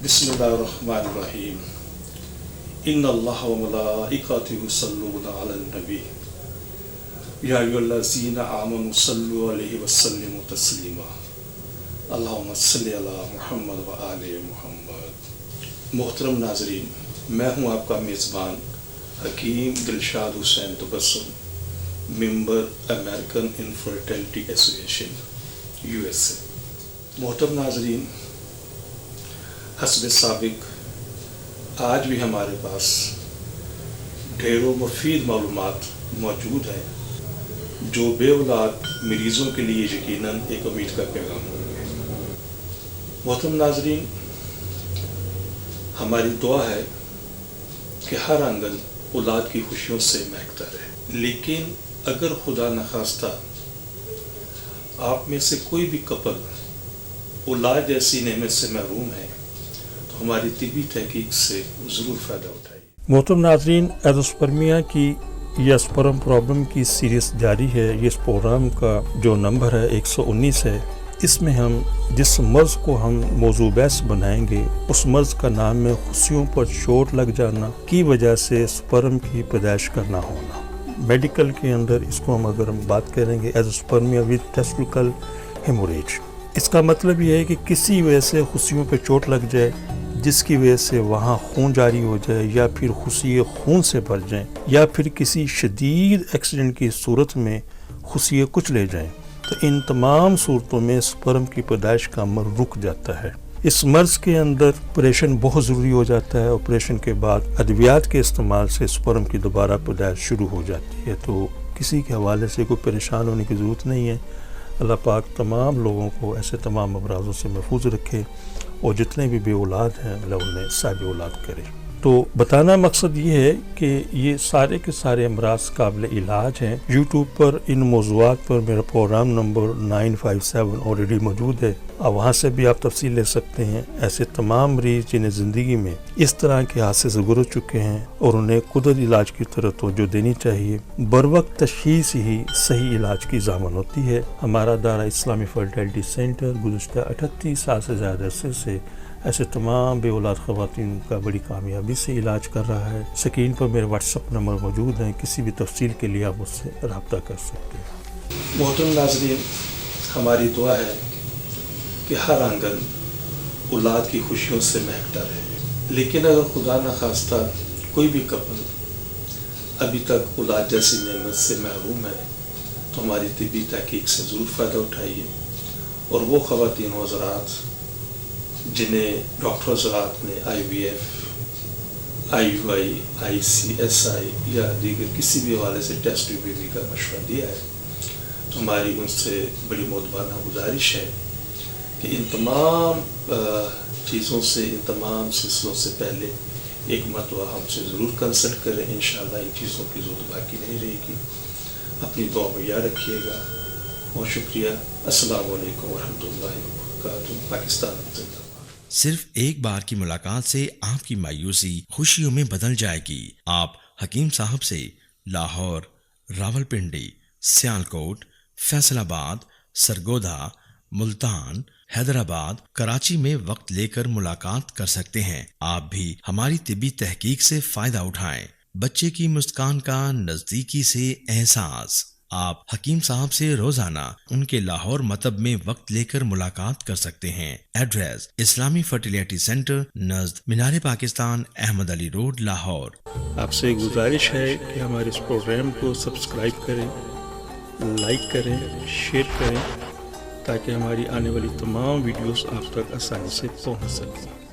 बिस्मिल्लाहिर्रहमानिर्रहीम इन्नल्लाह व मलाइकतहु युसल्लूना अलन नबी या अय्युहल्लज़ीना आमनु सल्लु अलैहि व सल्लिमु तस्लीमा अल्लाहुम्मा सल्लि अला मुहम्मद व आले मुहम्मद। मोहतरम नाज़रीन, मैं हूँ आपका मेज़बान Hakim Dilshad Hussain Tabassum, member American infertility association USA। मोहतरम नाज़रीन, हस्ब साबिक आज भी हमारे पास ढेरों मुफीद मालूमात मौजूद हैं जो बेऔलाद मरीज़ों के लिए यकीनन एक उम्मीद का पैगाम होंगे। मोहतरम नाज़रीन, हमारी दुआ है कि हर आंगन औलाद की खुशियों से महकता रहे, लेकिन अगर खुदा नखास्ता आप में से कोई भी कपल औलाद जैसी नेमत से महरूम है तो हमारी तिबी तहकीक से ज़रूर फ़ायदा उठाइए। मोहतरम नाज़रीन, एज़ोस्पर्मिया की या स्पर्म प्रॉब्लम की सीरीज़ जारी है। ये इस प्रोग्राम का जो नंबर है 119 है। इसमें हम जिस मर्ज़ को हम मौजू बहस बनाएंगे उस मर्ज़ का नाम है खुशियों पर चोट लग जाना की वजह से स्पर्म की पैदाइश का ना होना। मेडिकल के अंदर इसको अगर हम बात करेंगे एज़ोस्पर्मिया विद टेस्टिकल हेमोरेज। इसका मतलब ये है कि किसी वजह से खुशियों पर चोट लग जाए जिसकी वजह से वहाँ खून जारी हो जाए या फिर खुशियाँ खून से भर जाएं या फिर किसी शदीद एक्सीडेंट की सूरत में खुशियाँ कुछ ले जाएं, तो इन तमाम सूरतों में स्पर्म की पैदाइश का अमल रुक जाता है। इस मर्ज़ के अंदर ऑपरेशन बहुत ज़रूरी हो जाता है। ऑपरेशन के बाद अद्वियात के इस्तेमाल से स्पर्म की दोबारा पैदाइश शुरू हो जाती है। तो किसी के हवाले से कोई परेशान होने की ज़रूरत नहीं है। अल्लाह पाक तमाम लोगों को ऐसे तमाम अमराज़ों से महफूज रखे और जितने भी बे औलाद हैं अल्लाह उन्हें साहिब औलाद करे। तो बताना मकसद ये है कि ये सारे के सारे अमराज काबिल इलाज हैं। यूट्यूब पर इन मौज़ूआत पर मेरा प्रोग्राम नंबर 957 ऑलरेडी मौजूद है। अब वहाँ से भी आप तफसील ले सकते हैं। ऐसे तमाम मरीज़ जिन्हें ज़िंदगी में इस तरह के हादसे से गुजर चुके हैं और उन्हें कुदरती इलाज की तरफ तवज्जो देनी चाहिए। बर वक्त तशख़ीस ही सही इलाज की ज़ामन होती है। हमारा दायरा इस्लामी फर्टिलिटी सेंटर गुज़श्ता 38 साल से ज़्यादा अरसे से ऐसे तमाम बे औलाद ख़वातीन का बड़ी कामयाबी से इलाज कर रहा है। स्क्रीन पर मेरे व्हाट्सअप नंबर मौजूद हैं, किसी भी तफसील के लिए आप मुझसे रब्ता कर सकते हैं। मोहतरम नाज़रीन, हमारी दुआ है कि हर आंगन औलाद की खुशियों से महकता रहे, लेकिन अगर खुदा न खास्ता कोई भी कपल अभी तक औलाद जैसी नेमत से महरूम है तो हमारी तिबी तहकीक से ज़रूर फ़ायदा उठाइए। और वो ख़वातीन हज़रात जिन्हें डॉक्टर हज़रात ने IVF, IUI, ICSI या दीगर किसी भी हवाले से टेस्ट ट्यूब का मशवरा दिया है, तो हमारी उनसे बड़ी मोतबाना गुजारिश है कि इन तमाम चीज़ों से, इन तमाम सिलसिलों से पहले एक मरतबा हमसे ज़रूर कंसल्ट करें। इंशाअल्लाह इन चीज़ों की ज़रूरत बाकी नहीं रहेगी। अपनी दुआ में याद रखिएगा। बहुत शुक्रिया। अस्सलामु अलैकुम वरहमतुल्लाहि वबरकातुहू। पाकिस्तान जिंदाबाद। सिर्फ एक बार की मुलाकात से आपकी मायूसी खुशियों में बदल जाएगी। आप हकीम साहब से लाहौर, रावलपिंडी, सियालकोट, फैसलाबाद, सरगोधा, मुल्तान, हैदराबाद, कराची में वक्त लेकर मुलाकात कर सकते हैं। आप भी हमारी तिब्बी तहकीक से फायदा उठाएं। बच्चे की मुस्कान का नजदीकी से एहसास। आप हकीम साहब से रोजाना उनके लाहौर मतब में वक्त लेकर मुलाकात कर सकते हैं। एड्रेस इस्लामी फर्टिलिटी सेंटर नज़द मीनार पाकिस्तान, अहमद अली रोड, लाहौर। आपसे गुजारिश है कि हमारे इस प्रोग्राम को सब्सक्राइब करें, लाइक करें, शेयर करें ताकि हमारी आने वाली तमाम वीडियोस आप तक आसानी से पहुंच सकें।